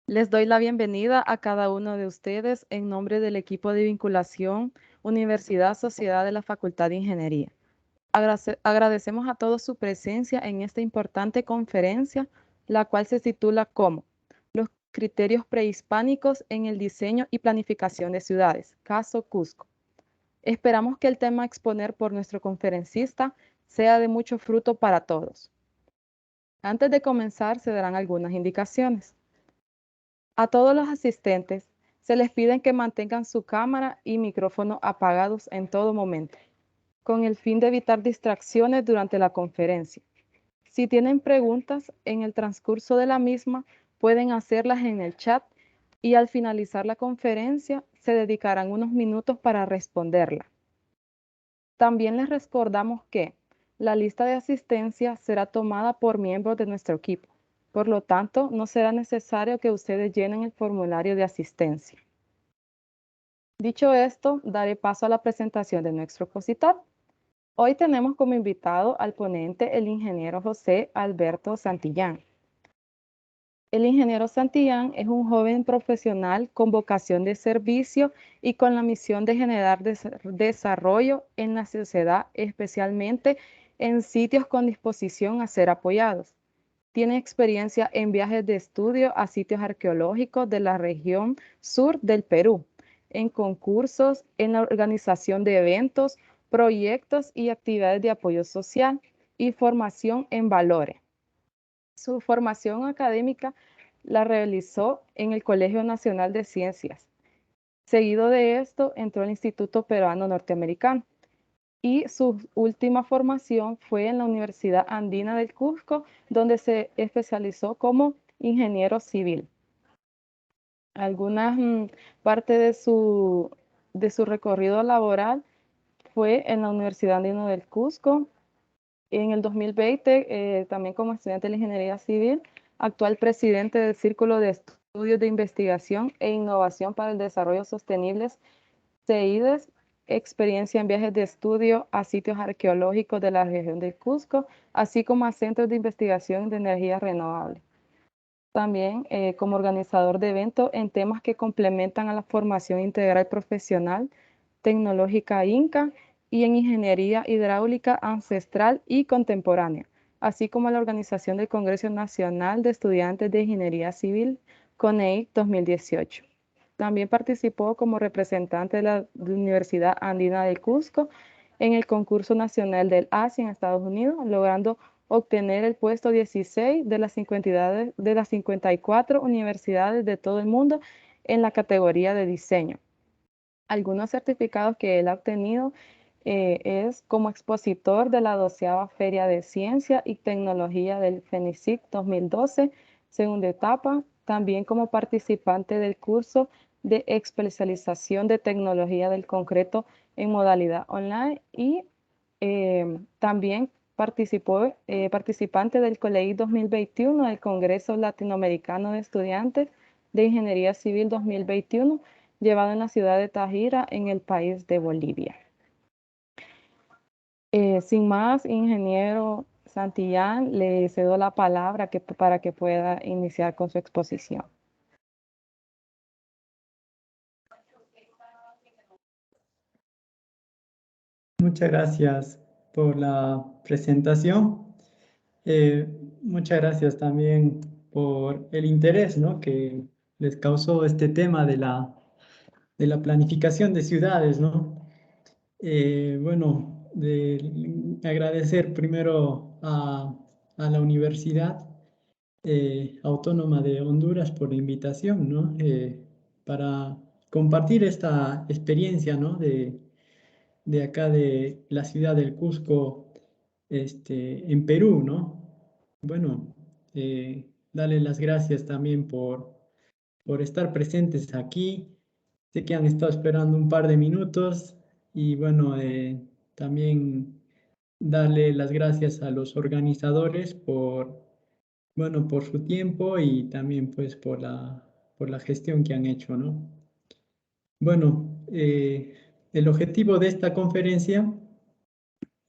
Les doy la bienvenida a cada uno de ustedes en nombre del equipo de vinculación Universidad-Sociedad de la Facultad de Ingeniería. Agradecemos a todos su presencia en esta importante conferencia, la cual se titula como Los criterios prehispánicos en el diseño y planificación de ciudades, caso Cusco. Esperamos que el tema a exponer por nuestro conferencista sea de mucho fruto para todos. Antes de comenzar, se darán algunas indicaciones. A todos los asistentes se les pide que mantengan su cámara y micrófono apagados en todo momento, con el fin de evitar distracciones durante la conferencia. Si tienen preguntas en el transcurso de la misma, pueden hacerlas en el chat y al finalizar la conferencia se dedicarán unos minutos para responderla. También les recordamos que la lista de asistencia será tomada por miembros de nuestro equipo. Por lo tanto, no será necesario que ustedes llenen el formulario de asistencia. Dicho esto, daré paso a la presentación de nuestro expositor. Hoy tenemos como invitado al ponente el ingeniero José Alberto Santillán. El ingeniero Santillán es un joven profesional con vocación de servicio y con la misión de generar desarrollo en la sociedad, especialmente en sitios con disposición a ser apoyados. Tiene experiencia en viajes de estudio a sitios arqueológicos de la región sur del Perú, en concursos, en la organización de eventos, proyectos y actividades de apoyo social y formación en valores. Su formación académica la realizó en el Colegio Nacional de Ciencias. Seguido de esto, entró al Instituto Peruano Norteamericano y su última formación fue en la Universidad Andina del Cusco, donde se especializó como ingeniero civil. Algunas parte de su recorrido laboral fue en la Universidad Andina del Cusco. En el 2020, también como estudiante de la ingeniería civil, actual presidente del Círculo de Estudios de Investigación e Innovación para el Desarrollo Sostenibles, CEIDES, experiencia en viajes de estudio a sitios arqueológicos de la región del Cusco, así como a centros de investigación de energías renovables. También como organizador de eventos en temas que complementan a la formación integral profesional tecnológica INCA y en ingeniería hidráulica ancestral y contemporánea, así como la organización del Congreso Nacional de Estudiantes de Ingeniería Civil, CONEIC 2018. También participó como representante de la Universidad Andina del Cusco en el concurso nacional del Asia en Estados Unidos, logrando obtener el puesto 16 de las 54 universidades de todo el mundo en la categoría de diseño. Algunos certificados que él ha obtenido es como expositor de la 12ª Feria de Ciencia y Tecnología del FENICIC 2012, segunda etapa, también como participante del curso de especialización de tecnología del concreto en modalidad online y también participante del COLEI 2021 del Congreso Latinoamericano de Estudiantes de Ingeniería Civil 2021, llevado en la ciudad de Tajira, en el país de Bolivia. Sin más, ingeniero Santillán, le cedo la palabra para que pueda iniciar con su exposición. Muchas gracias por la presentación. Muchas gracias también por el interés, ¿no?, que les causó este tema de la planificación de ciudades, ¿no? Bueno, agradecer primero a la Universidad Autónoma de Honduras por la invitación, ¿no? Para compartir esta experiencia, ¿no?, de acá de la ciudad del Cusco, en Perú, ¿no? Bueno, darle las gracias también por estar presentes aquí. Sé que han estado esperando un par de minutos y bueno, también darle las gracias a los organizadores bueno, por su tiempo y también pues por la gestión que han hecho, ¿no? Bueno, el objetivo de esta conferencia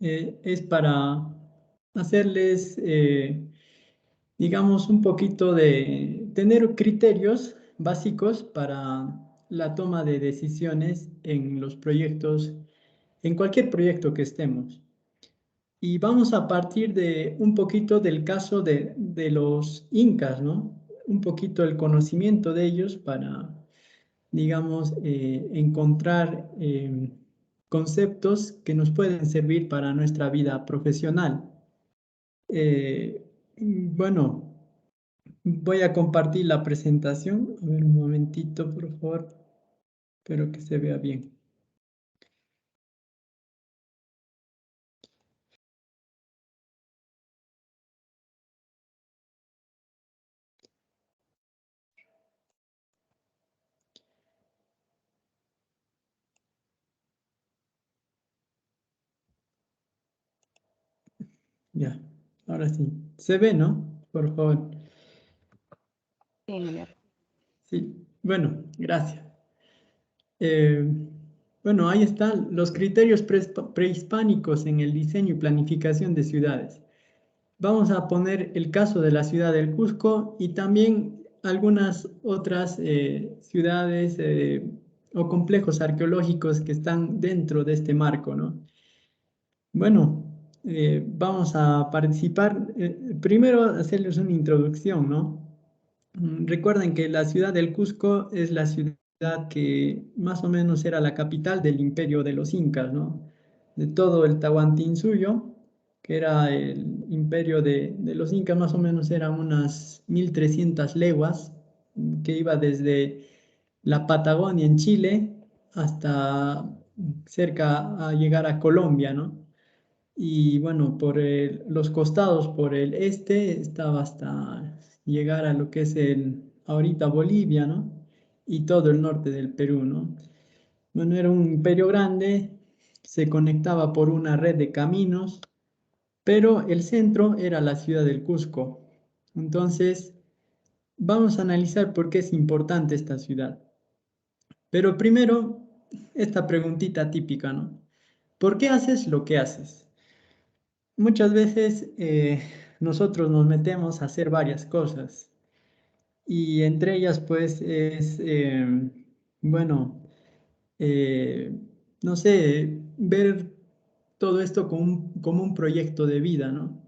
es para hacerles digamos, un poquito de tener criterios básicos para la toma de decisiones en los proyectos, en cualquier proyecto que estemos. Y vamos a partir de un poquito del caso de los incas, ¿no? Un poquito el conocimiento de ellos para, digamos, encontrar conceptos que nos pueden servir para nuestra vida profesional. Bueno, voy a compartir la presentación. A ver, un momentito, por favor. Espero que se vea bien. Ya, ahora sí. ¿Se ve, no? Por favor. Sí, ingeniero. Sí, bueno, gracias. Eh, bueno, ahí están los criterios prehispánicos en el diseño y planificación de ciudades. Vamos a poner el caso de la ciudad del Cusco y también algunas otras ciudades o complejos arqueológicos que están dentro de este marco, ¿no? Bueno, vamos a participar. Primero, hacerles una introducción, ¿no? Recuerden que la ciudad del Cusco es la ciudad que más o menos era la capital del imperio de los incas, ¿no? De todo el Tahuantinsuyo, que era el imperio de los incas, más o menos eran unas 1300 leguas, que iba desde la Patagonia en Chile hasta cerca a llegar a Colombia, ¿no? Y bueno, por los costados, por el este, estaba hasta llegar a lo que es ahorita Bolivia, ¿no? Y todo el norte del Perú, ¿no? Bueno, era un imperio grande, se conectaba por una red de caminos, pero el centro era la ciudad del Cusco. Entonces, vamos a analizar por qué es importante esta ciudad. Pero primero, esta preguntita típica, ¿no? ¿Por qué haces lo que haces? Muchas veces nosotros nos metemos a hacer varias cosas y entre ellas pues es, bueno, eh, no sé, ver todo esto como un proyecto de vida, ¿no?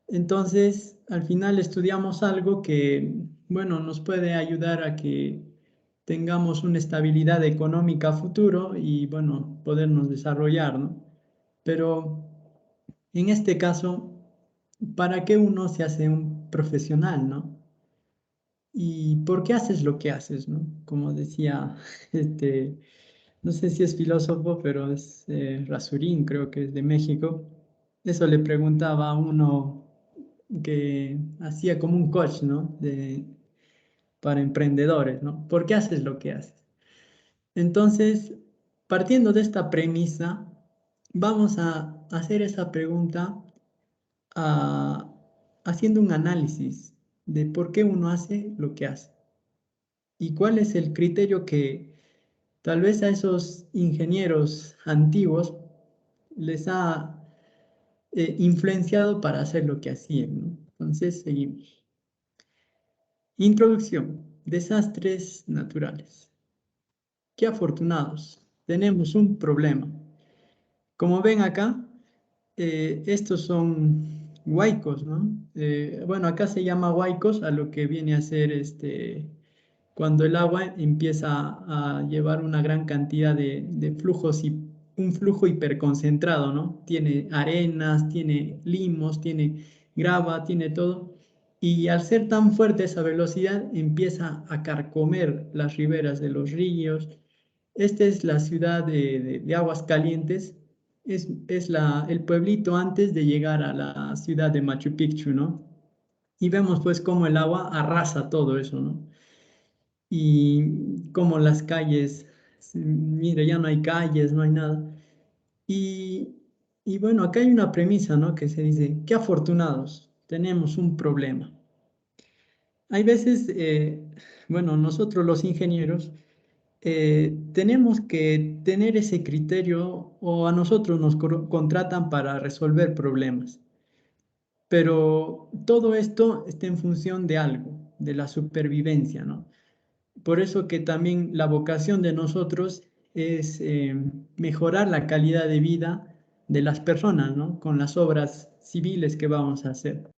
Entonces, al final estudiamos algo que, bueno, nos puede ayudar a que tengamos una estabilidad económica a futuro y, bueno, podernos desarrollar, ¿no? Pero en este caso, ¿para qué uno se hace un profesional, no? ¿Y por qué haces lo que haces, no? Como decía, este, no sé si es filósofo, pero es Rasurín, creo que es de México. Eso le preguntaba a uno que hacía como un coach, ¿no? Para emprendedores, ¿no? ¿Por qué haces lo que haces? Entonces, partiendo de esta premisa, vamos a hacer esa pregunta a- haciendo un análisis de por qué uno hace lo que hace y cuál es el criterio que tal vez a esos ingenieros antiguos les ha influenciado para hacer lo que hacían, ¿no? Entonces, seguimos. Introducción. Desastres naturales. Qué afortunados. Tenemos un problema. Como ven acá, estos son huaicos, ¿no? Bueno, acá se llama huaicos a lo que viene a ser cuando el agua empieza a llevar una gran cantidad de flujos y un flujo hiperconcentrado, ¿no? Tiene arenas, tiene limos, tiene grava, tiene todo. Y al ser tan fuerte esa velocidad, empieza a carcomer las riberas de los ríos. Esta es la ciudad de Aguascalientes, es el pueblito antes de llegar a la ciudad de Machu Picchu, ¿no? Y vemos pues cómo el agua arrasa todo eso, ¿no? Y cómo las calles, mira, ya no hay calles, no hay nada. Y, y bueno, acá hay una premisa, ¿no? Que se dice, qué afortunados, tenemos un problema. Hay veces, bueno, nosotros los ingenieros tenemos que tener ese criterio o a nosotros nos contratan para resolver problemas. pero todo esto está en función de algo, de la supervivencia, ¿no? Por eso que también la vocación de nosotros es mejorar la calidad de vida de las personas, ¿no? Con las obras civiles que vamos a hacer.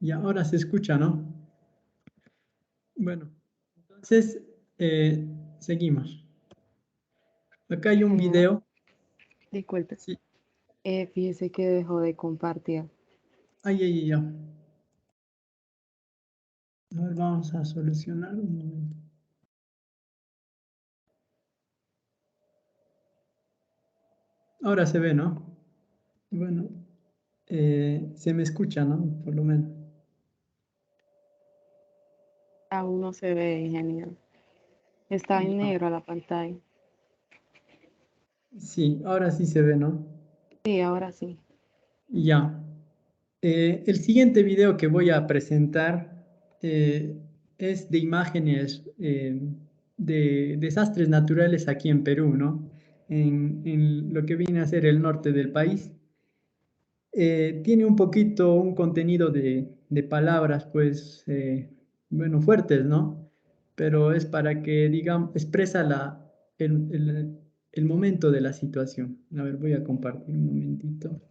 Y ahora se escucha, ¿no? Bueno, entonces seguimos. Acá hay un Ingeniero, video. disculpe. Sí. Fíjese que dejó de compartir. Ay, ay, ay, ay. A ver, vamos a solucionar un momento. Ahora se ve, ¿no? Bueno, se me escucha, ¿no? Por lo menos. Aún no se ve, ingeniero. Está en Ya. negro la pantalla. Sí, ahora sí se ve, ¿no? Sí, ahora sí. Ya. El siguiente video que voy a presentar es de imágenes de desastres naturales aquí en Perú, ¿no? En lo que viene a ser el norte del país. Tiene un poquito un contenido de palabras, pues, bueno, fuertes, ¿no? Pero es para que, digamos, expresa el momento de la situación. A ver, voy a compartir un momentito.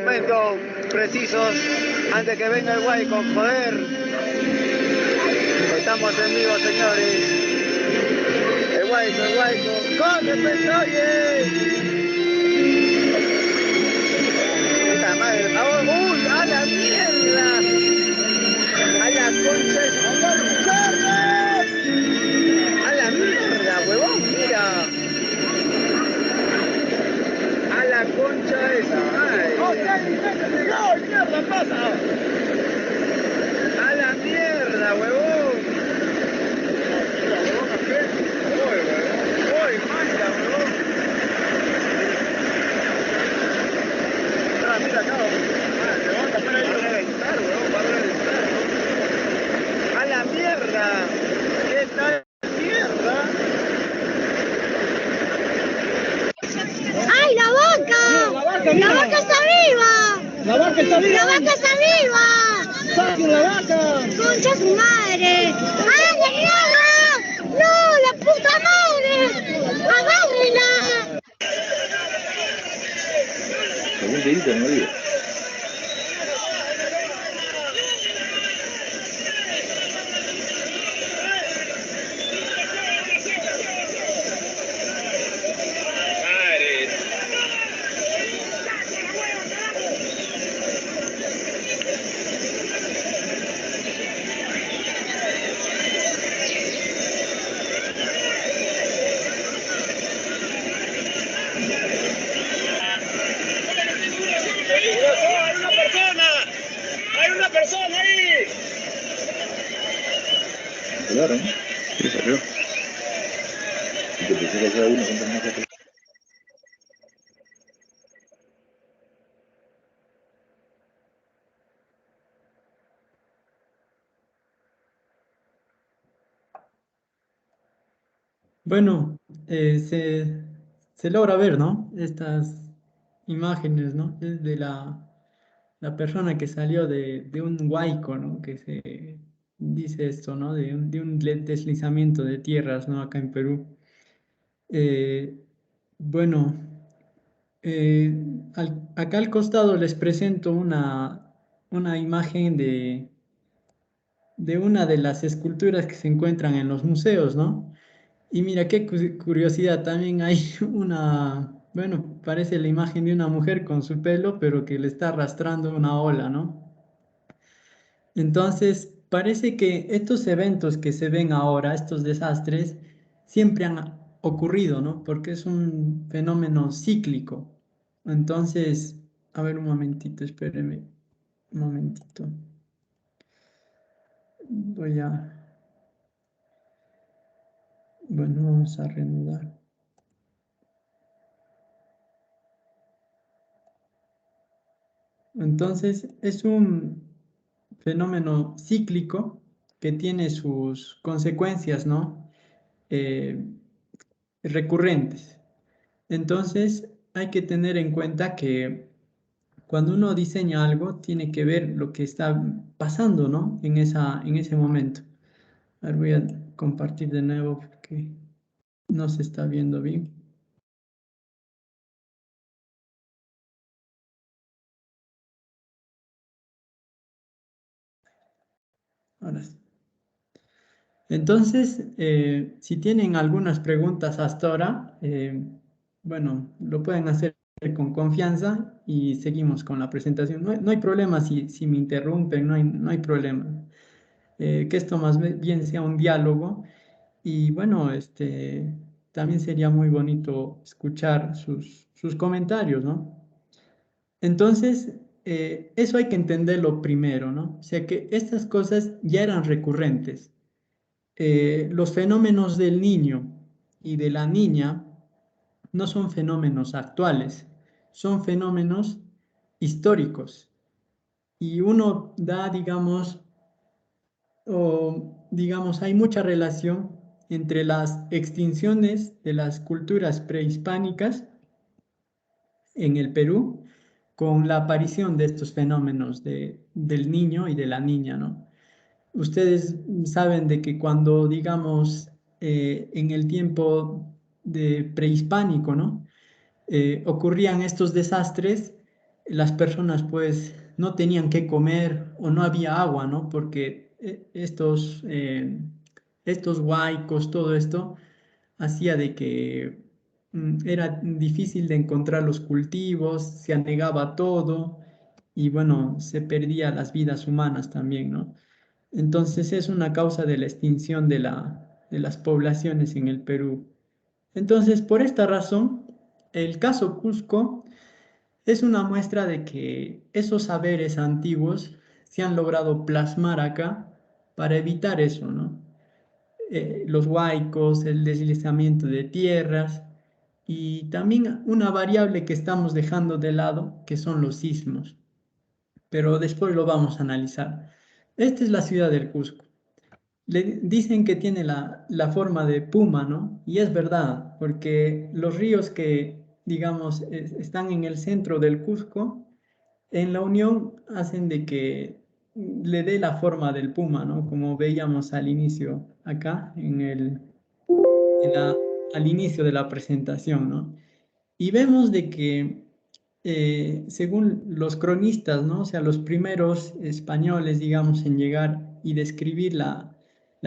Momentos precisos antes que venga el guay con poder. Estamos en vivo, señores. El guayco, ¡corre, oye! Puta madre, ¡uy, a la mierda! ¡A la concha de su madre! ¡Corre! ¡A la mierda, huevón! ¡Mira! ¡A la concha de su madre! ¡No, mierda, pasa! ¡A la mierda, huevón! ¡Uy, mancha, huevón! Mira acá, levanta, para ahí, para reventar, huevón, para reventar. ¡A la mierda! ¿Qué tal mierda? ¡Ay, la vaca! ¡La vaca está viva! ¡La vaca está viva! ¡La vaca está viva! ¡Saquen la vaca! ¡Concha su madre! ¡Ay, la mierda! ¡No, la puta madre! ¡Agárrenla! Algún dedito no digo. ¡Hay una persona ahí! Claro, ¿no? Sí, salió. Y que pensé que sea uno con más que Bueno, se logra ver, ¿no? Estas imágenes, ¿no? Es de la persona que salió de un huaico, ¿no? Que se dice esto, ¿no? De un deslizamiento de tierras, ¿no? Acá en Perú. Eh, bueno, acá al costado les presento una imagen de una de las esculturas que se encuentran en los museos, ¿no? Y mira, qué curiosidad, también hay una, bueno, parece la imagen de una mujer con su pelo, pero que le está arrastrando una ola, ¿no? Entonces, parece que estos eventos que se ven ahora, estos desastres, siempre han ocurrido, ¿no? Porque es un fenómeno cíclico. Entonces, a ver un momentito, espéreme, un momentito. Voy a, bueno, vamos a reanudar. Entonces, es un fenómeno cíclico que tiene sus consecuencias, ¿no? Eh, recurrentes. Entonces, hay que tener en cuenta que cuando uno diseña algo, tiene que ver lo que está pasando, ¿no? En ese momento. A ver, voy a compartir de nuevo porque no se está viendo bien. Ahora sí. Entonces, si tienen algunas preguntas hasta ahora, bueno, lo pueden hacer con confianza y seguimos con la presentación. No hay problema si me interrumpen, no hay problema. Que esto más bien sea un diálogo y bueno, también sería muy bonito escuchar sus comentarios, ¿no? Entonces, eso hay que entenderlo primero, ¿no? O sea que estas cosas ya eran recurrentes. Los fenómenos del niño y de la niña no son fenómenos actuales, son fenómenos históricos. Y uno da, digamos, o digamos, hay mucha relación entre las extinciones de las culturas prehispánicas en el Perú con la aparición de estos fenómenos del niño y de la niña, ¿no? Ustedes saben de que cuando, digamos, en el tiempo de prehispánico, ¿no? Ocurrían estos desastres, las personas pues no tenían qué comer o no había agua, ¿no? Porque estos huaicos, todo esto, hacía de que era difícil de encontrar los cultivos, se anegaba todo y bueno, se perdía las vidas humanas también, ¿no? Entonces es una causa de la extinción de las poblaciones en el Perú. Entonces, por esta razón, el caso Cusco es una muestra de que esos saberes antiguos se han logrado plasmar acá para evitar eso, ¿no? Los huaicos, el deslizamiento de tierras y también una variable que estamos dejando de lado, que son los sismos. Pero después lo vamos a analizar. Esta es la ciudad del Cusco. Le dicen que tiene la forma de puma, ¿no? Y es verdad, porque los ríos que, digamos, están en el centro del Cusco, en la unión hacen de que le dé la forma del puma, ¿no? Como veíamos al inicio acá, al inicio de la presentación, ¿no? Y vemos de que, según los cronistas, ¿no? O sea, los primeros españoles, digamos, en llegar y describir la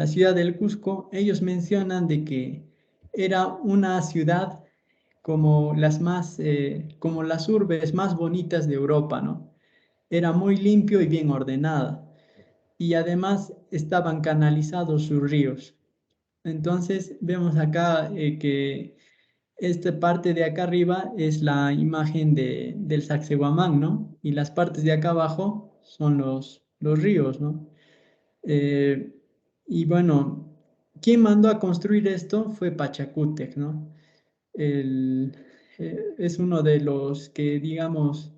ciudad del Cusco, ellos mencionan de que era una ciudad como como las urbes más bonitas de Europa, ¿no? Era muy limpio y bien ordenada. Y además estaban canalizados sus ríos. Entonces vemos acá que esta parte de acá arriba es la imagen del Sacsayhuamán, ¿no? Y las partes de acá abajo son los ríos, ¿no? Eh, y bueno, ¿quién mandó a construir esto? Fue Pachacútec, ¿no? El, es uno de los que, digamos,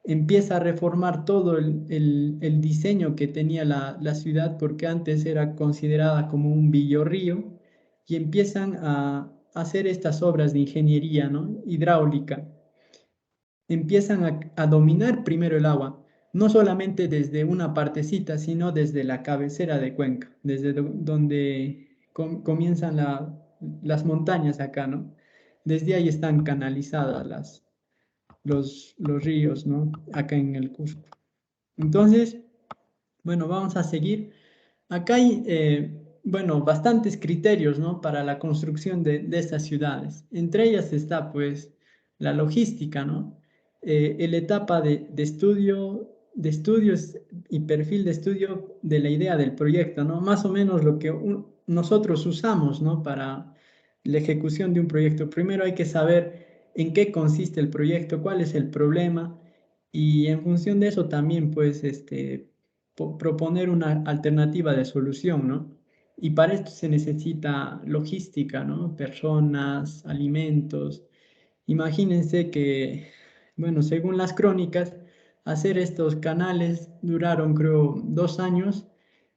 empieza a reformar todo el diseño que tenía la ciudad, porque antes era considerada como un villorrío, y empiezan a hacer estas obras de ingeniería, ¿no? Hidráulica. Empiezan a dominar primero el agua, no solamente desde una partecita, sino desde la cabecera de Cuenca, desde donde comienzan las montañas acá, ¿no? Desde ahí están canalizadas los ríos, ¿no? Acá en el Cusco. Entonces, bueno, vamos a seguir. Acá hay bueno, bastantes criterios, ¿no? Para la construcción de estas ciudades. Entre ellas está, pues, la logística, ¿no? La etapa de estudio, de estudios y perfil de estudio de la idea del proyecto, ¿no? Más o menos lo que nosotros usamos, ¿no? Para la ejecución de un proyecto. Primero hay que saber en qué consiste el proyecto, cuál es el problema, y en función de eso también, pues, proponer una alternativa de solución, ¿no? Y para esto se necesita logística, ¿no? Personas, alimentos. Imagínense que, bueno, según las crónicas, hacer estos canales duraron, creo, 2 años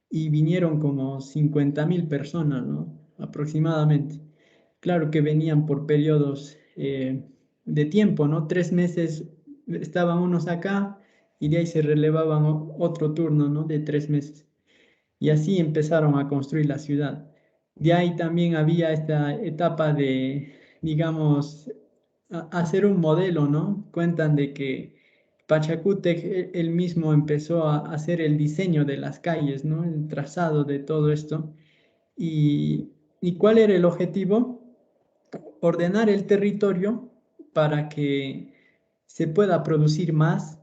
y vinieron como 50.000 personas, ¿no? Aproximadamente. Claro que venían por periodos de tiempo, ¿no? 3 meses estaban unos acá y de ahí se relevaban otro turno, ¿no? De 3 meses. Y así empezaron a construir la ciudad. De ahí también había esta etapa de, digamos, hacer un modelo, ¿no? Cuentan de que Pachacútec él mismo empezó a hacer el diseño de las calles, ¿no? El trazado de todo esto. ¿Y cuál era el objetivo? Ordenar el territorio para que se pueda producir más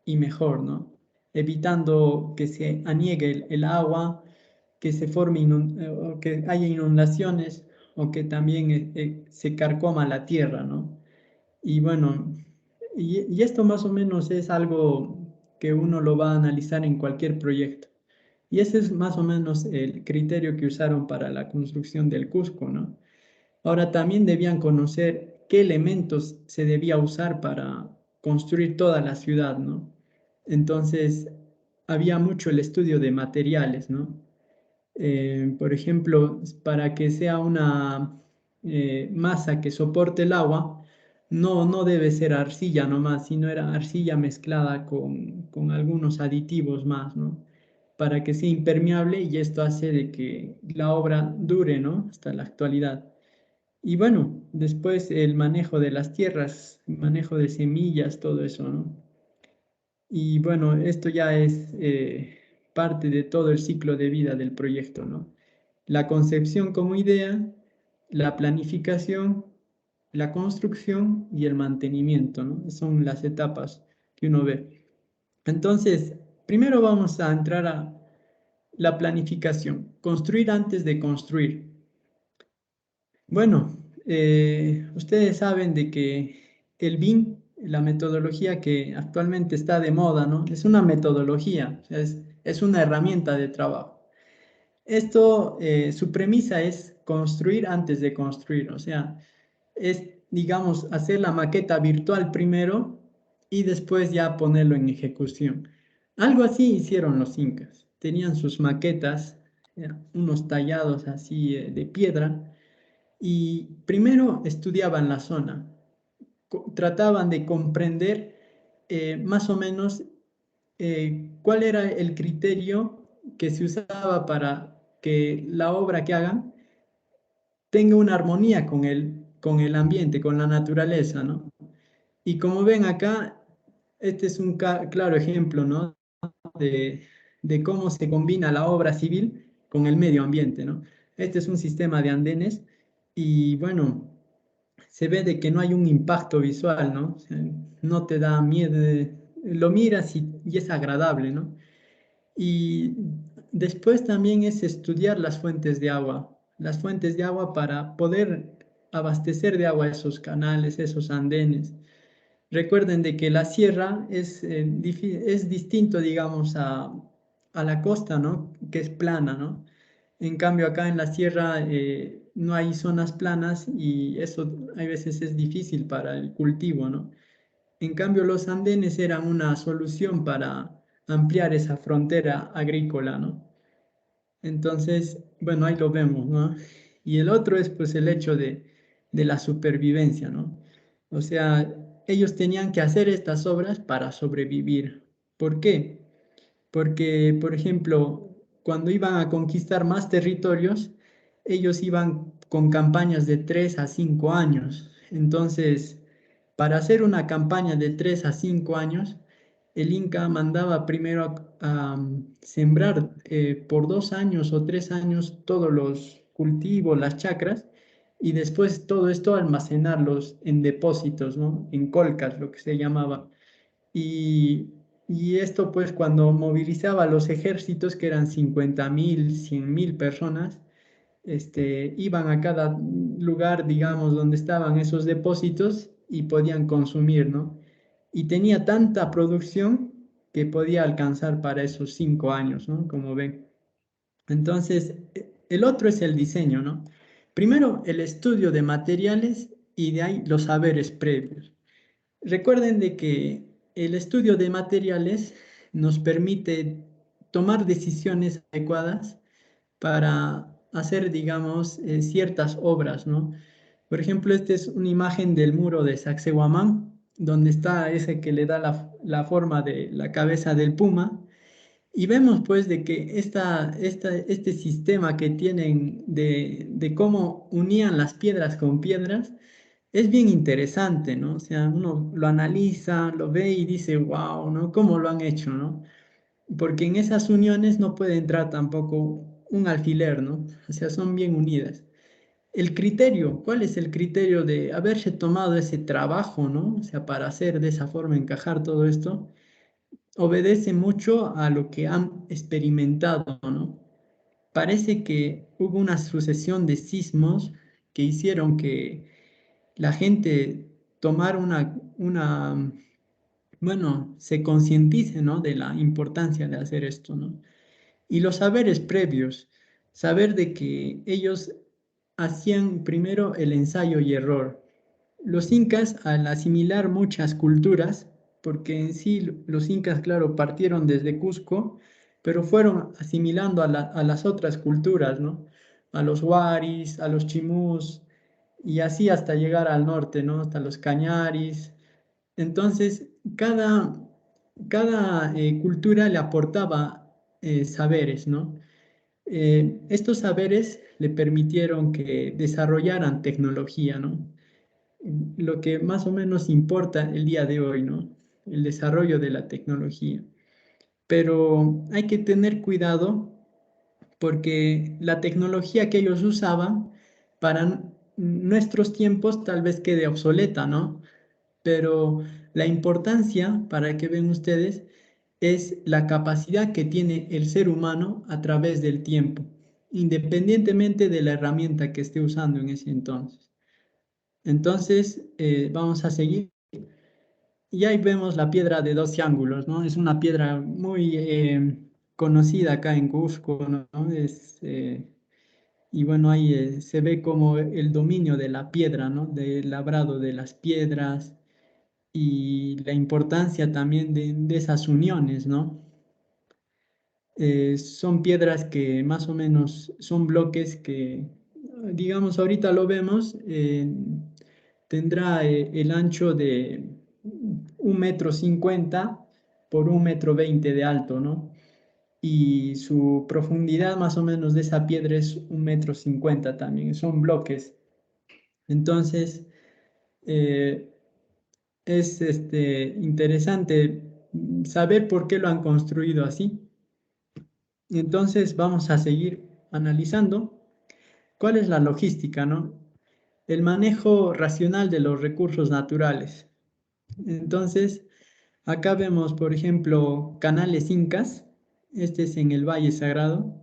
y mejor, ¿no? Evitando que se aniegue el agua, que se forme o que haya inundaciones o que también se carcoma la tierra, ¿no? Y bueno, y esto más o menos es algo que uno lo va a analizar en cualquier proyecto. Y ese es más o menos el criterio que usaron para la construcción del Cusco, ¿no? Ahora también debían conocer qué elementos se debía usar para construir toda la ciudad, ¿no? Entonces, había mucho el estudio de materiales, ¿no? Por ejemplo, para que sea una masa que soporte el agua, no debe ser arcilla nomás, sino era arcilla mezclada con algunos aditivos más, ¿no? Para que sea impermeable y esto hace de que la obra dure, ¿no? Hasta la actualidad. Y bueno, después el manejo de las tierras, el manejo de semillas, todo eso, ¿no? Y bueno, esto ya es parte de todo el ciclo de vida del proyecto, ¿no? La concepción como idea, la planificación, la construcción y el mantenimiento, ¿no? Son las etapas que uno ve. Entonces, primero vamos a entrar a la planificación, construir antes de construir. Bueno, ustedes saben de que el BIM, la metodología que actualmente está de moda, ¿no? Es una metodología, o sea, es una herramienta de trabajo. Esto, su premisa es construir antes de construir, o sea, es, digamos, hacer la maqueta virtual primero y después ya ponerlo en ejecución. Algo así hicieron los incas. Tenían sus maquetas, unos tallados así de piedra, y primero estudiaban la zona, trataban de comprender más o menos cuál era el criterio que se usaba para que la obra que hagan tenga una armonía con el ambiente, con la naturaleza, ¿no? Y como ven acá, este es un claro ejemplo, ¿no? De, de cómo se combina la obra civil con el medio ambiente, ¿no? Este es un sistema de andenes y bueno, se ve de que no hay un impacto visual, ¿no? O sea, no te da miedo, lo miras y es agradable, ¿no? Y después también es estudiar las fuentes de agua para poder abastecer de agua esos canales, esos andenes. Recuerden de que la sierra es distinto, digamos, a la costa, ¿no? Que es plana, ¿no? En cambio, acá en la sierra no hay zonas planas y eso a veces es difícil para el cultivo, ¿no? En cambio, los andenes eran una solución para ampliar esa frontera agrícola, ¿no? Entonces, bueno, ahí lo vemos, ¿no? Y el otro es pues el hecho de la supervivencia, ¿no? O sea, ellos tenían que hacer estas obras para sobrevivir. ¿Por qué? Porque, por ejemplo, cuando iban a conquistar más territorios, ellos iban con campañas de 3 a 5 años. Entonces, para hacer una campaña de 3 a 5 años, el Inca mandaba primero a sembrar por 2 años o 3 años todos los cultivos, las chacras, y después todo esto almacenarlos en depósitos, ¿no? En colcas, lo que se llamaba. Y, y esto pues cuando movilizaba a los ejércitos, que eran 50.000, 100.000 personas, iban a cada lugar, digamos, donde estaban esos depósitos y podían consumir, ¿no? Y tenía tanta producción que podía alcanzar para esos 5 años, ¿no? Como ven. Entonces, el otro es el diseño, ¿no? Primero, el estudio de materiales y de ahí los saberes previos. Recuerden de que el estudio de materiales nos permite tomar decisiones adecuadas para hacer, digamos, ciertas obras, ¿no? Por ejemplo, esta es una imagen del muro de Sacsayhuamán, donde está ese que le da la forma de la cabeza del puma, y vemos pues de que este sistema que tienen de cómo unían las piedras con piedras es bien interesante, ¿no? O sea, uno lo analiza, lo ve y dice, wow, ¿no? ¿Cómo lo han hecho, no? Porque en esas uniones no puede entrar tampoco un alfiler, ¿no? O sea, son bien unidas. El criterio, ¿cuál es el criterio de haberse tomado ese trabajo, ¿no? O sea, para hacer de esa forma, encajar todo esto, obedece mucho a lo que han experimentado, ¿no? Parece que hubo una sucesión de sismos que hicieron que la gente tomara bueno, se concientice, ¿no? De la importancia de hacer esto, ¿no? Y los saberes previos, saber de que ellos hacían primero el ensayo y error. Los incas, al asimilar muchas culturas, porque en sí los incas, claro, partieron desde Cusco, pero fueron asimilando a las otras culturas, ¿no? A los huaris, a los chimús, y así hasta llegar al norte, ¿no? Hasta los cañaris. Entonces, cada cultura le aportaba saberes, ¿no? Estos saberes le permitieron que desarrollaran tecnología, ¿no? Lo que más o menos importa el día de hoy, ¿no? El desarrollo de la tecnología. Pero hay que tener cuidado porque la tecnología que ellos usaban para nuestros tiempos tal vez quede obsoleta, ¿no? Pero la importancia, para que vean ustedes, es la capacidad que tiene el ser humano a través del tiempo, independientemente de la herramienta que esté usando en ese entonces. Entonces, vamos a seguir. Y ahí vemos la piedra de 12 ángulos, ¿no? Es una piedra muy conocida acá en Cusco, ¿no? Y bueno, ahí se ve como el dominio de la piedra, ¿no? Del labrado de las piedras y la importancia también de esas uniones, ¿no? Son piedras que más o menos son bloques que, digamos, ahorita lo vemos, tendrá el ancho de 1,50 m por 1,20 m de alto, ¿no? Y su profundidad más o menos de esa piedra es 1,50 m también, son bloques. Entonces, es interesante saber por qué lo han construido así. Entonces vamos a seguir analizando cuál es la logística, ¿no? El manejo racional de los recursos naturales. Entonces, acá vemos, por ejemplo, canales incas. Este es en el Valle Sagrado.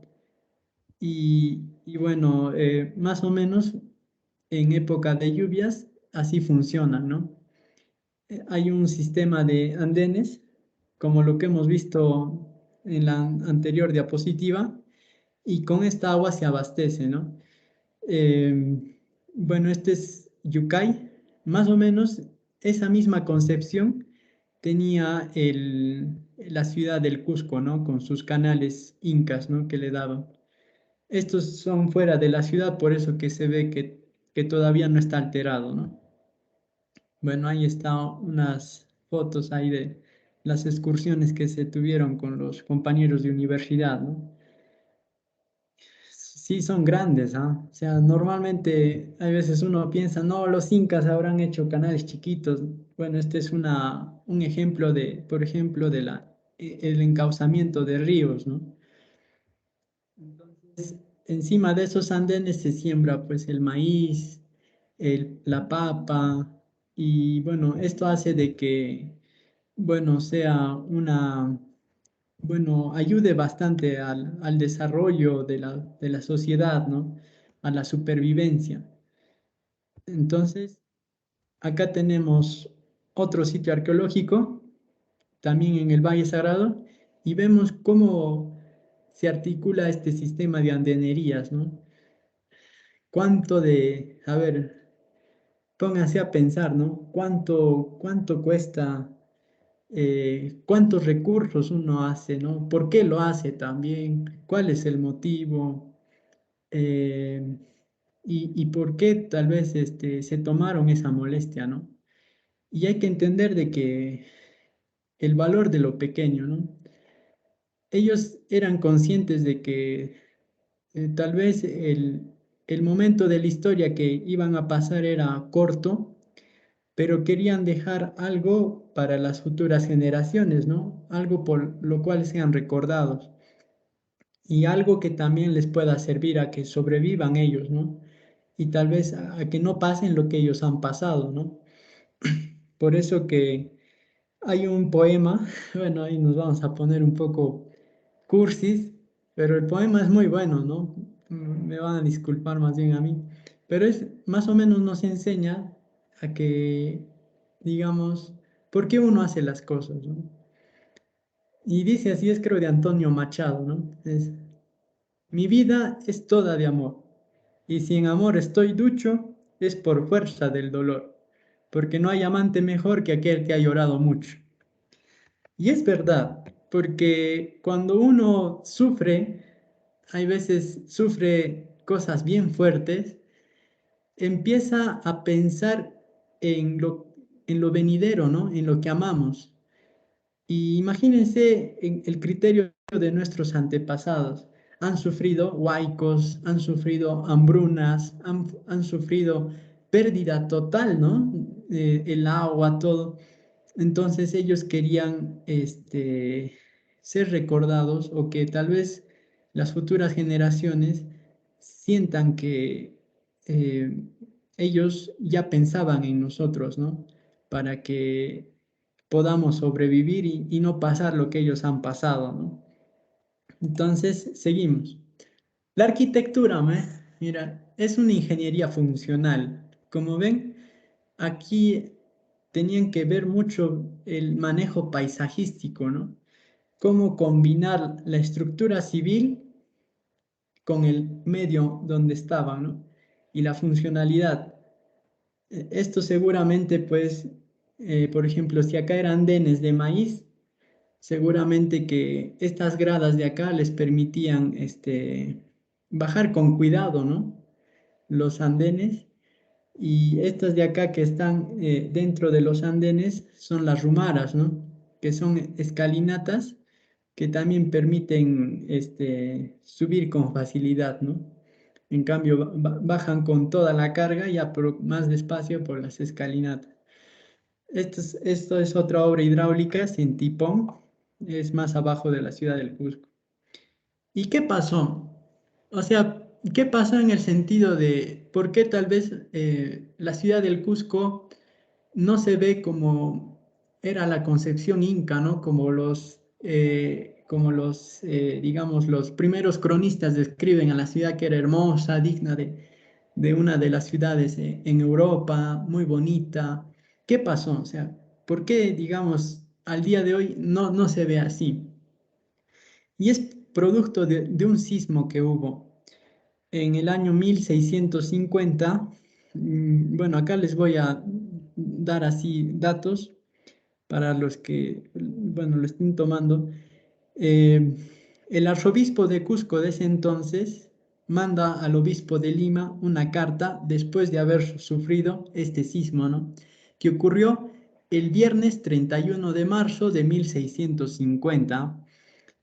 Y bueno, más o menos en época de lluvias así funcionan, ¿no? Hay un sistema de andenes, como lo que hemos visto en la anterior diapositiva, y con esta agua se abastece, ¿no? Bueno, este es Yucay, más o menos esa misma concepción tenía la ciudad del Cusco, ¿no? Con sus canales incas, ¿no? Que le daban. Estos son fuera de la ciudad, por eso que se ve que todavía no está alterado, ¿no? Bueno, ahí están unas fotos ahí de las excursiones que se tuvieron con los compañeros de universidad, ¿no? sí son grandes, ¿ah? O sea, normalmente hay veces uno piensa, no, los incas habrán hecho canales chiquitos. Bueno, este es un ejemplo de, por ejemplo, el encauzamiento de ríos, ¿no? Entonces, encima de esos andenes se siembra pues el maíz, la papa, y bueno, esto hace de que, bueno, sea bueno, ayude bastante al desarrollo de la sociedad, ¿no? A la supervivencia. Entonces, acá tenemos otro sitio arqueológico, también en el Valle Sagrado, y vemos cómo se articula este sistema de andenerías, ¿no? A ver, pónganse a pensar, ¿no? ¿Cuánto cuesta? ¿Cuántos recursos uno hace, ¿no? ¿Por qué lo hace también? ¿Cuál es el motivo? Eh, y por qué tal vez se tomaron esa molestia, ¿no? Y hay que entender de que el valor de lo pequeño, ¿no? Ellos eran conscientes de que tal vez el momento de la historia que iban a pasar era corto, pero querían dejar algo para las futuras generaciones, ¿no? Algo por lo cual sean recordados y algo que también les pueda servir a que sobrevivan ellos, ¿no? Y tal vez a que no pasen lo que ellos han pasado, ¿no? Por eso que hay un poema, bueno, ahí nos vamos a poner un poco cursis, pero el poema es muy bueno, ¿no? Me van a disculpar más bien a mí, pero es más o menos nos enseña a que, digamos, por qué uno hace las cosas, ¿no? Y dice así, es creo de Antonio Machado, ¿no? Mi vida es toda de amor, y si en amor estoy ducho, es por fuerza del dolor, porque no hay amante mejor que aquel que ha llorado mucho. Y es verdad, porque cuando uno sufre, hay veces sufre cosas bien fuertes, empieza a pensar en lo venidero, ¿no? En lo que amamos. Y imagínense en el criterio de nuestros antepasados. Han sufrido huaicos, han sufrido hambrunas, han sufrido pérdida total, ¿no? El agua, todo. Entonces ellos querían ser recordados o que tal vez las futuras generaciones sientan que eh, ellos ya pensaban en nosotros, ¿no? Para que podamos sobrevivir y no pasar lo que ellos han pasado, ¿no? Entonces, seguimos. La arquitectura, mira, es una ingeniería funcional. Como ven, aquí tenían que ver mucho el manejo paisajístico, ¿no? Cómo combinar la estructura civil con el medio donde estaban, ¿no? Y la funcionalidad. Esto seguramente, pues, por ejemplo, si acá eran andenes de maíz, seguramente que estas gradas de acá les permitían bajar con cuidado, ¿no? Los andenes. Y estas de acá que están dentro de los andenes son las rumaras, ¿no? Que son escalinatas que también permiten subir con facilidad, ¿no? En cambio, bajan con toda la carga, ya más despacio por las escalinatas. Esto es otra obra hidráulica sin tipón, es más abajo de la ciudad del Cusco. ¿Y qué pasó? O sea, ¿qué pasó en el sentido de por qué tal vez la ciudad del Cusco no se ve como era la concepción inca, ¿no? Digamos, los primeros cronistas describen a la ciudad que era hermosa, digna de una de las ciudades en Europa, muy bonita. ¿Qué pasó? O sea, ¿por qué, digamos, al día de hoy no se ve así? Y es producto de un sismo que hubo en el año 1650. Bueno, acá les voy a dar así datos para los que, bueno, lo estén tomando. Eh, el arzobispo de Cusco de ese entonces manda al obispo de Lima una carta después de haber sufrido este sismo, ¿no? Que ocurrió el viernes 31 de marzo de 1650.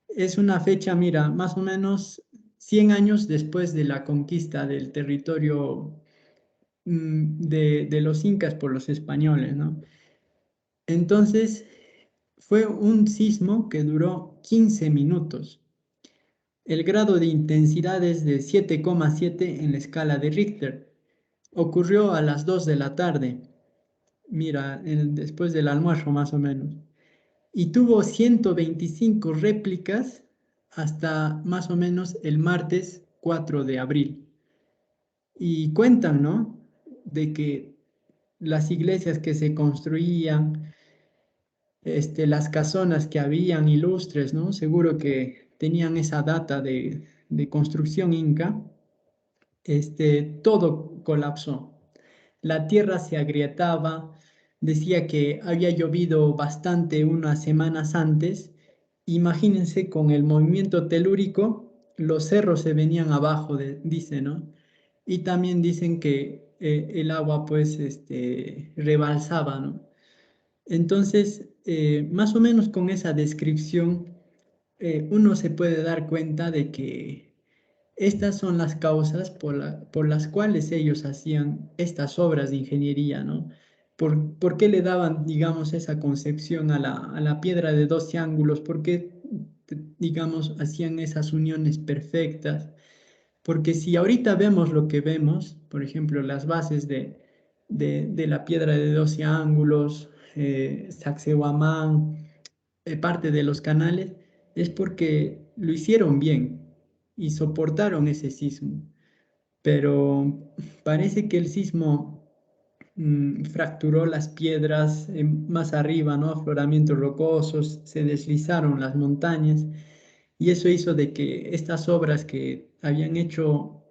Es una fecha, mira, más o menos 100 años después de la conquista del territorio de los incas por los españoles, ¿no? Entonces, fue un sismo que duró 15 minutos. El grado de intensidad es de 7,7 en la escala de Richter. Ocurrió a las 2 de la tarde, mira, después del almuerzo más o menos. Y tuvo 125 réplicas hasta más o menos el martes 4 de abril. Y cuentan, ¿no? De que las iglesias que se construían, las casonas que habían ilustres, ¿no? Seguro que tenían esa data de construcción inca, todo colapsó. La tierra se agrietaba, decía que había llovido bastante unas semanas antes. Imagínense con el movimiento telúrico, los cerros se venían abajo, dice, ¿no? Y también dicen que el agua pues rebalsaba, ¿no? Entonces, más o menos con esa descripción, uno se puede dar cuenta de que estas son las causas por las cuales ellos hacían estas obras de ingeniería, ¿no? ¿Por qué le daban, digamos, esa concepción a la piedra de 12 ángulos? ¿Por qué, digamos, hacían esas uniones perfectas? Porque si ahorita vemos lo que vemos, por ejemplo, las bases de la piedra de 12 ángulos, Sacsayhuamán, parte de los canales, es porque lo hicieron bien y soportaron ese sismo. Pero parece que el sismo fracturó las piedras más arriba, ¿no? Afloramientos rocosos, se deslizaron las montañas y eso hizo de que estas obras que habían hecho,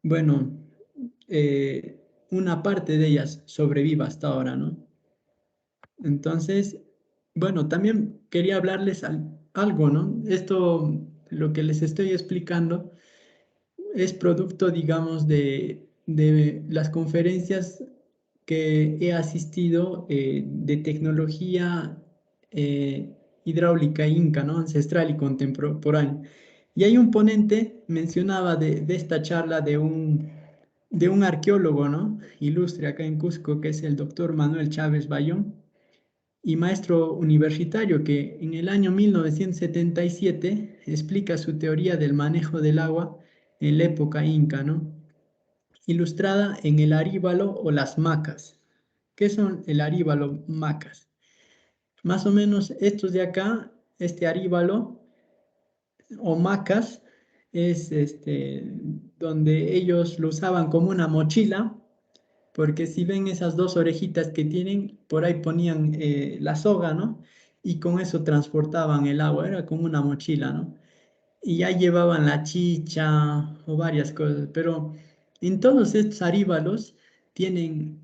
bueno, una parte de ellas sobreviva hasta ahora, ¿no? Entonces, bueno, también quería hablarles algo, ¿no? Esto, lo que les estoy explicando, es producto, digamos, de las conferencias que he asistido de tecnología hidráulica inca, ¿no? Ancestral y contemporánea. Y hay un ponente, mencionaba de esta charla de un arqueólogo, ¿no? Ilustre acá en Cusco, que es el doctor Manuel Chávez Bayón, y maestro universitario que en el año 1977 explica su teoría del manejo del agua en la época inca, ¿no? Ilustrada en el aríbalo o las macas. ¿Qué son el aríbalo, macas? Más o menos estos de acá, este aríbalo o macas, es donde ellos lo usaban como una mochila, porque si ven esas dos orejitas que tienen, por ahí ponían la soga, ¿no? Y con eso transportaban el agua, era como una mochila, ¿no? Y ya llevaban la chicha o varias cosas, pero en todos estos aríbalos tienen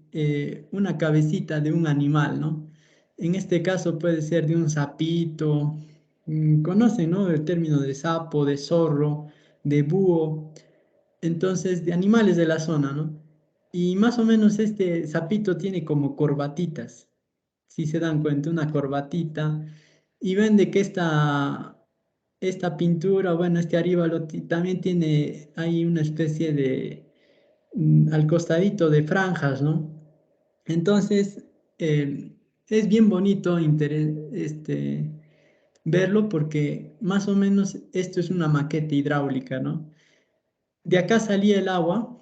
una cabecita de un animal, ¿no? En este caso puede ser de un sapito, conocen, ¿no? El término de sapo, de zorro, de búho, entonces de animales de la zona, ¿no? Y más o menos este sapito tiene como corbatitas, si se dan cuenta, una corbatita, y ven de que esta pintura, bueno, este aríbalo también tiene ahí una especie de, al costadito de franjas, ¿no? Entonces, es bien bonito verlo porque más o menos esto es una maqueta hidráulica, ¿no? De acá salía el agua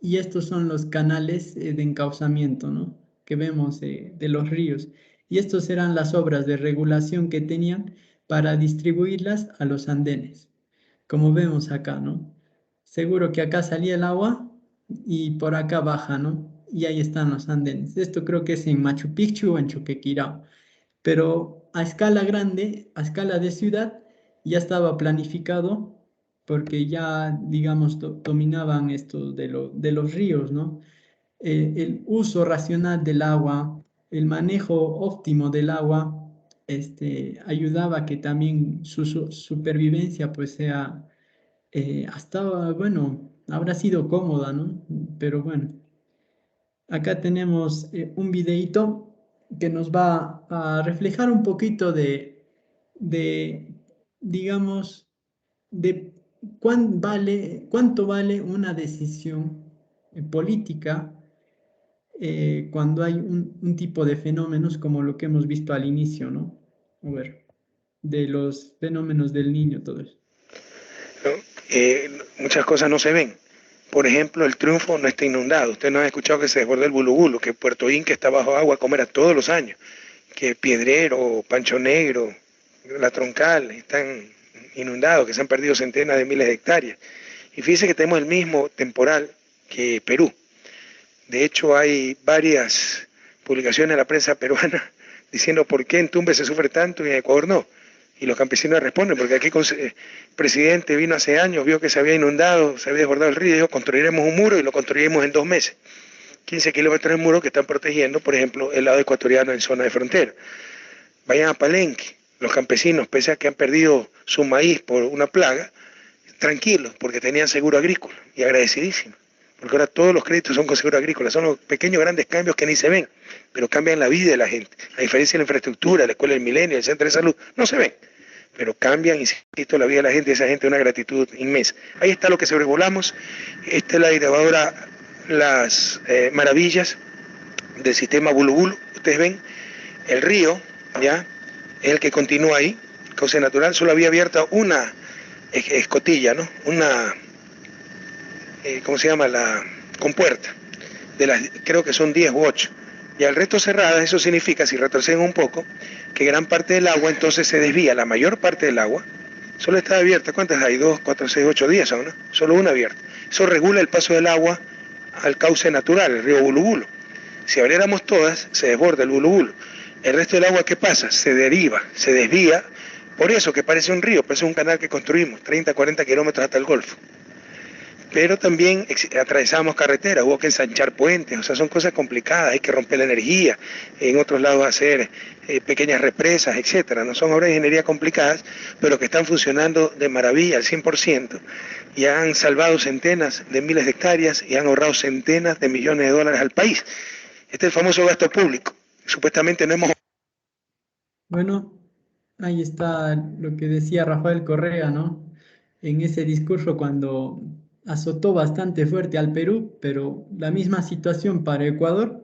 y estos son los canales de encauzamiento, ¿no? Que vemos de los ríos. Y estos eran las obras de regulación que tenían para distribuirlas a los andenes, como vemos acá, ¿no? Seguro que acá salía el agua y por acá baja, ¿no? Y ahí están los andenes. Esto creo que es en Machu Picchu o en Choquequirao, pero a escala grande, a escala de ciudad, ya estaba planificado porque ya, digamos, dominaban esto de los ríos, ¿no? El uso racional del agua, el manejo óptimo del agua, ayudaba a que también su supervivencia pues sea, hasta, bueno, habrá sido cómoda, ¿no? Pero bueno. Acá tenemos un videíto que nos va a reflejar un poquito de, digamos, de cuánto vale una decisión política cuando hay un tipo de fenómenos como lo que hemos visto al inicio, ¿no? A ver, de los fenómenos del niño, todo eso. ¿No? Muchas cosas no se ven. Por ejemplo, el Triunfo no está inundado. Usted no ha escuchado que se desbordó el Bulubulu, que Puerto Inca está bajo agua como era todos los años, que Piedrero, Pancho Negro, La Troncal están inundados, que se han perdido centenas de miles de hectáreas. Y fíjese que tenemos el mismo temporal que Perú. De hecho, hay varias publicaciones en la prensa peruana diciendo por qué en Tumbes se sufre tanto y en Ecuador no. Y los campesinos responden, porque aquí el presidente vino hace años, vio que se había inundado, se había desbordado el río, y dijo, construiremos un muro y lo construiremos en 2 meses. 15 kilómetros de muro que están protegiendo, por ejemplo, el lado ecuatoriano en zona de frontera. Vayan a Palenque, los campesinos, pese a que han perdido su maíz por una plaga, tranquilos, porque tenían seguro agrícola y agradecidísimos. Porque ahora todos los créditos son con seguro agrícola, son los pequeños grandes cambios que ni se ven, pero cambian la vida de la gente. A diferencia de la infraestructura, la escuela del milenio, el centro de salud, no se ven, pero cambian, insisto, la vida de la gente y esa gente una gratitud inmensa. Ahí está lo que sobrevolamos, esta es la grabadora Las Maravillas del sistema Bulubulu. Ustedes ven, el río, ya, es el que continúa ahí, cauce natural, solo había abierta una escotilla, ¿no? Una, ¿cómo se llama? La compuerta, de las, creo que son 10 u 8. Y al resto cerradas, eso significa, si retroceden un poco, que gran parte del agua entonces se desvía, la mayor parte del agua, solo está abierta, ¿cuántas hay? 2, 4, 6, 8, 10 aún, ¿no? Solo una abierta. Eso regula el paso del agua al cauce natural, el río Bulubulu. Si abriéramos todas, se desborda el Bulubulu. El resto del agua, ¿qué pasa? Se deriva, se desvía, por eso que parece un río, parece un canal que construimos, 30, 40 kilómetros hasta el Golfo. Pero también atravesamos carreteras, hubo que ensanchar puentes, o sea, son cosas complicadas, hay que romper la energía, en otros lados hacer pequeñas represas, etcétera. No son obras de ingeniería complicadas, pero que están funcionando de maravilla al 100% y han salvado centenas de miles de hectáreas y han ahorrado centenas de millones de dólares al país. Este es el famoso gasto público. Supuestamente no hemos... Bueno, ahí está lo que decía Rafael Correa, ¿no? En ese discurso cuando azotó bastante fuerte al Perú, pero la misma situación para Ecuador,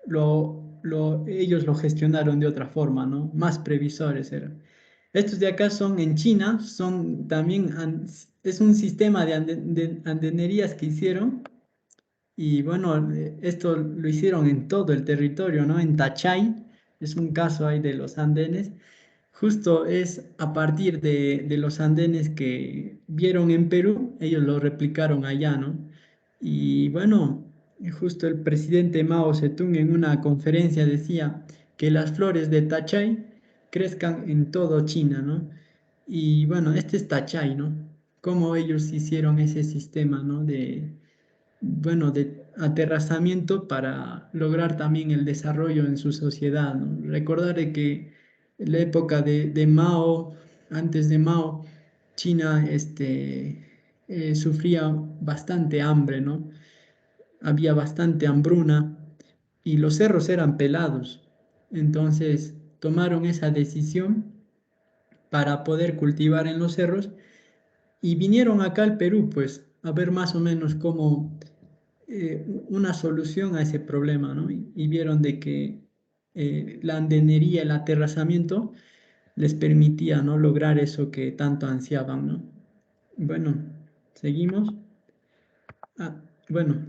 ellos lo gestionaron de otra forma, ¿no? Más previsores eran. Estos de acá son en China, son también, es un sistema de andenerías que hicieron y bueno, esto lo hicieron en todo el territorio, ¿no? En Tachay, es un caso ahí de los andenes. Justo es a partir de los andenes que vieron en Perú, ellos lo replicaron allá, ¿no? Y bueno, justo el presidente Mao Zedong en una conferencia decía que las flores de Tachay crezcan en todo China, ¿no? Y bueno, este es Tachay, ¿no? Cómo ellos hicieron ese sistema, ¿no? Bueno, de aterrazamiento para lograr también el desarrollo en su sociedad, ¿no? Recordar de que en la época de Mao, antes de Mao, China sufría bastante hambre, ¿no? Había bastante hambruna y los cerros eran pelados. Entonces tomaron esa decisión para poder cultivar en los cerros y vinieron acá al Perú, pues, a ver más o menos cómo una solución a ese problema, ¿no? Y vieron de que la andenería, el aterrazamiento les permitía, ¿no? Lograr eso que tanto ansiaban, ¿no? Bueno, seguimos. Ah, bueno,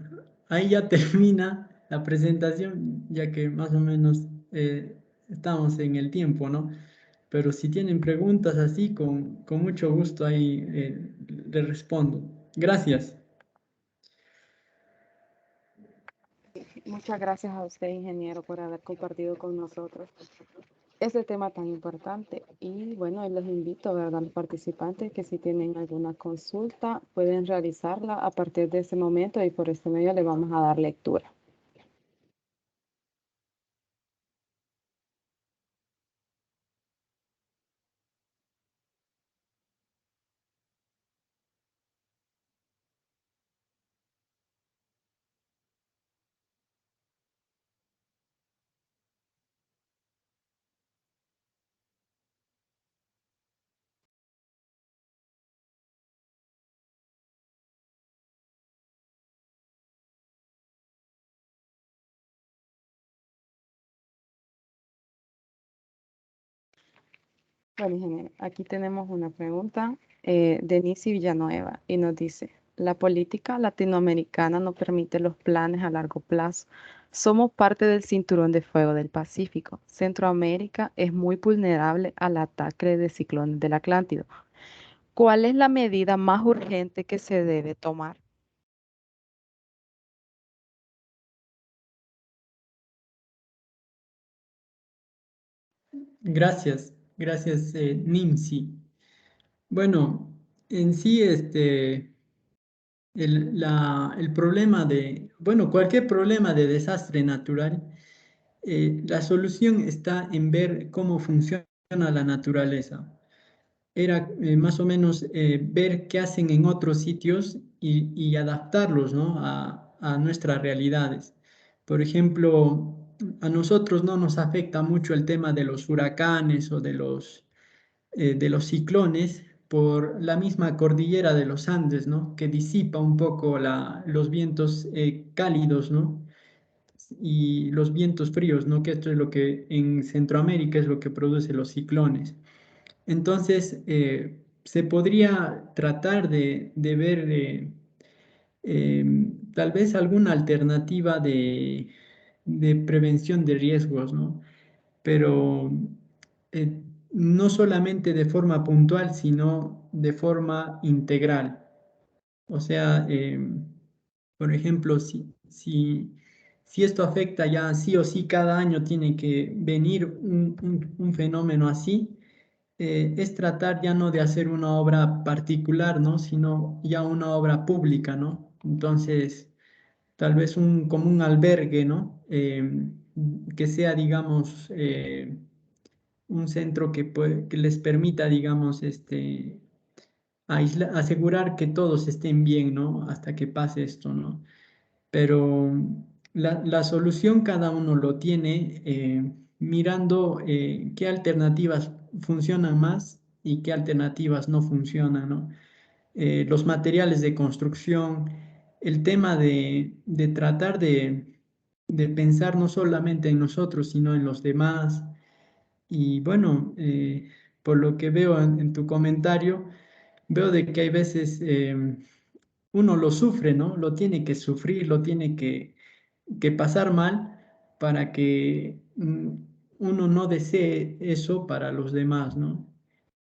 ahí ya termina la presentación, ya que más o menos estamos en el tiempo, ¿no? Pero si tienen preguntas así, con mucho gusto ahí les respondo. Gracias. Muchas gracias a usted, ingeniero, por haber compartido con nosotros este tema tan importante. Y bueno, les invito, ¿verdad?, a los participantes que si tienen alguna consulta pueden realizarla a partir de ese momento y por este medio le vamos a dar lectura. Bueno, ingeniero, aquí tenemos una pregunta de Nisi Villanueva y nos dice, la política latinoamericana no permite los planes a largo plazo. Somos parte del cinturón de fuego del Pacífico. Centroamérica es muy vulnerable al ataque de ciclones del Atlántico. ¿Cuál es la medida más urgente que se debe tomar? Gracias, Nimsi. Bueno, en sí, el problema bueno, cualquier problema de desastre natural, la solución está en ver cómo funciona la naturaleza. Era más o menos ver qué hacen en otros sitios y adaptarlos, ¿no? a nuestras realidades. Por ejemplo, a nosotros no nos afecta mucho el tema de los huracanes o de los ciclones por la misma cordillera de los Andes, ¿no? Que disipa un poco los vientos cálidos, ¿no? Y los vientos fríos, ¿no? Que esto es lo que en Centroamérica es lo que produce los ciclones. Entonces, se podría tratar de ver tal vez alguna alternativa de prevención de riesgos, ¿no? Pero eh, no solamente de forma puntual, sino de forma integral. O sea, por ejemplo, si esto afecta ya sí o sí cada año tiene que venir un fenómeno así, es tratar ya no de hacer una obra particular, ¿no? Sino ya una obra pública, ¿no? Entonces, tal vez como un albergue, ¿no? Que sea, digamos, un centro que les permita, digamos, asegurar que todos estén bien, ¿no? Hasta que pase esto, ¿no? Pero la solución cada uno lo tiene mirando qué alternativas funcionan más y qué alternativas no funcionan, ¿no? Los materiales de construcción, el tema de tratar de pensar no solamente en nosotros, sino en los demás. Y bueno, por lo que veo en tu comentario, veo de que hay veces uno lo sufre, ¿no? Lo tiene que sufrir, lo tiene que pasar mal para que uno no desee eso para los demás, ¿no?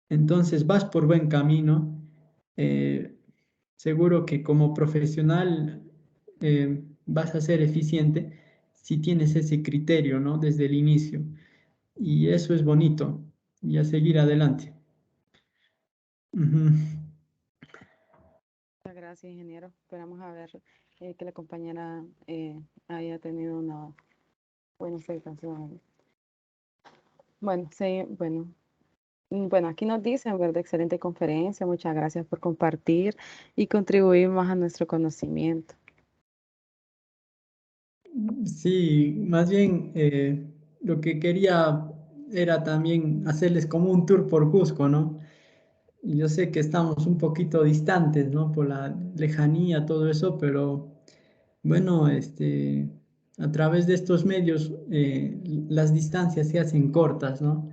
Entonces vas por buen camino. eh, Seguro que como profesional vas a ser eficiente si tienes ese criterio, ¿no? Desde el inicio. Y eso es bonito. Y a seguir adelante. Ujú. Muchas gracias, ingeniero. Esperamos a ver que la compañera haya tenido una buena aceptación. Bueno, sí, bueno. Bueno, aquí nos dicen, ¿verdad? Excelente conferencia. Muchas gracias por compartir y contribuir más a nuestro conocimiento. Sí, más bien lo que quería era también hacerles como un tour por Cusco, ¿no? Y yo sé que estamos un poquito distantes, ¿no? Por la lejanía, todo eso, pero bueno, a través de estos medios las distancias se hacen cortas, ¿no?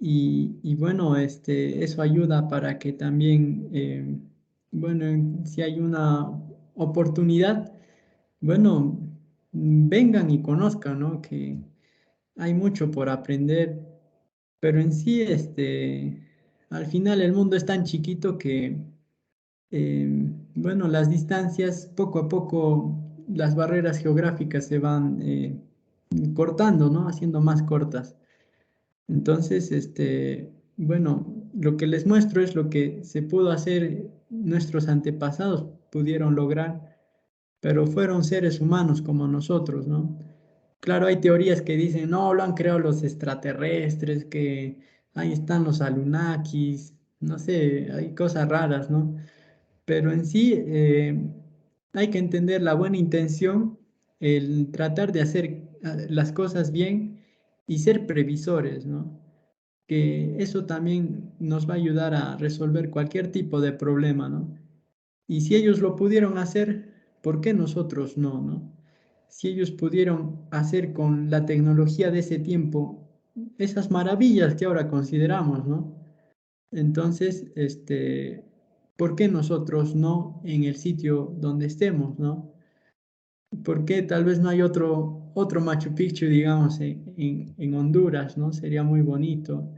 Y bueno, eso ayuda para que también, bueno, si hay una oportunidad, bueno, vengan y conozcan, ¿no? Que hay mucho por aprender, pero en sí, al final el mundo es tan chiquito que, bueno, las distancias, poco a poco, las barreras geográficas se van cortando, ¿no? Haciendo más cortas. Entonces, bueno, lo que les muestro es lo que se pudo hacer, nuestros antepasados pudieron lograr, pero fueron seres humanos como nosotros, ¿no? Claro, hay teorías que dicen, no, lo han creado los extraterrestres, que ahí están los Anunnakis, no sé, hay cosas raras, ¿no? Pero en sí hay que entender la buena intención, el tratar de hacer las cosas bien y ser previsores, ¿no? Que eso también nos va a ayudar a resolver cualquier tipo de problema, ¿no? Y si ellos lo pudieron hacer, ¿por qué nosotros no, no? Si ellos pudieron hacer con la tecnología de ese tiempo esas maravillas que ahora consideramos, ¿no? Entonces, ¿por qué nosotros no en el sitio donde estemos, ¿no? ¿Por qué tal vez no hay otro Machu Picchu, digamos, en Honduras, ¿no? Sería muy bonito.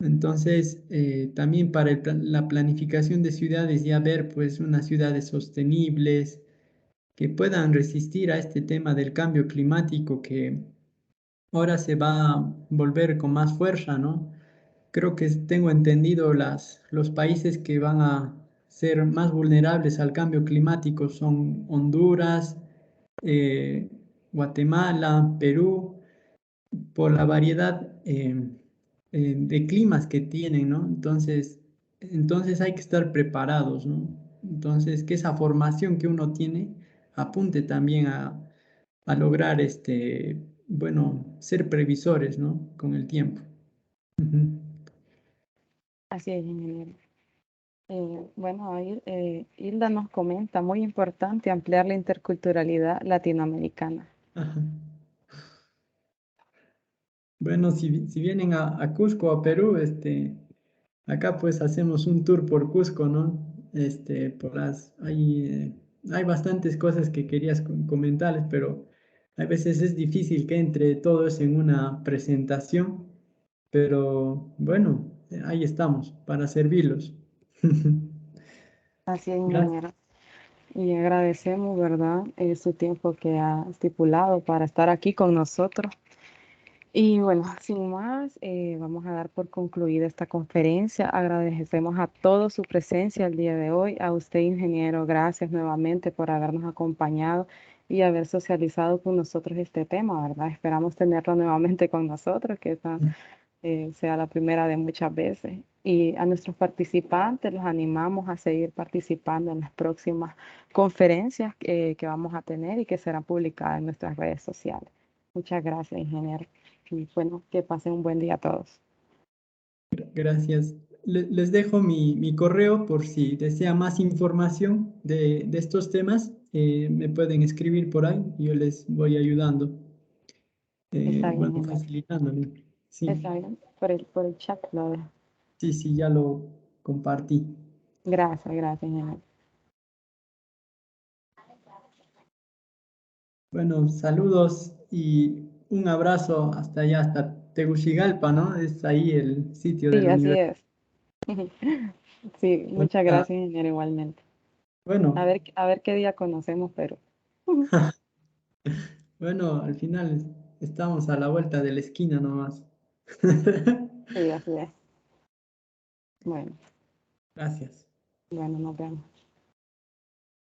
Entonces, también para la planificación de ciudades, ya ver pues unas ciudades sostenibles que puedan resistir a este tema del cambio climático que ahora se va a volver con más fuerza, ¿no? Creo que tengo entendido los países que van a ser más vulnerables al cambio climático son Honduras, eh, Guatemala, Perú, por la variedad de climas que tienen, ¿no? Entonces hay que estar preparados, ¿no? Entonces, que esa formación que uno tiene apunte también a lograr, bueno, ser previsores, ¿no? Con el tiempo. Ujú. Así es, ingeniero. Bueno, Hilda nos comenta, muy importante ampliar la interculturalidad latinoamericana. Ajá. Bueno, si vienen a Cusco, a Perú, acá pues hacemos un tour por Cusco, ¿no? Hay bastantes cosas que querías comentarles, pero a veces es difícil que entre todo eso en una presentación, pero bueno, ahí estamos para servirlos. Así es, Gracias. ingeniero. Y agradecemos, ¿verdad?, su tiempo que ha estipulado para estar aquí con nosotros. Y bueno, sin más, vamos a dar por concluida esta conferencia. Agradecemos a todos su presencia el día de hoy. A usted, ingeniero, gracias nuevamente por habernos acompañado y haber socializado con nosotros este tema, ¿verdad? Esperamos tenerlo nuevamente con nosotros, que esta sea la primera de muchas veces. Y a nuestros participantes los animamos a seguir participando en las próximas conferencias que vamos a tener y que serán publicadas en nuestras redes sociales. Muchas gracias, ingeniero. Y bueno, que pasen un buen día a todos. Gracias. Les dejo mi correo por si desea más información de estos temas. Me pueden escribir por ahí y yo les voy ayudando. Está bien, Bueno, ingeniero. facilitándome. Sí, Está bien. Por el chat lo dejo. sí, ya lo compartí. Gracias, ingeniero. Bueno, saludos y un abrazo hasta allá, hasta Tegucigalpa, ¿no? Es ahí el sitio de Sí, la así universidad. es. Sí, muchas gracias, ingeniero, igualmente. Bueno, A ver qué día conocemos, pero bueno, al final estamos a la vuelta de la esquina nomás. sí, así es. Bueno, Gracias. bueno, nos vemos.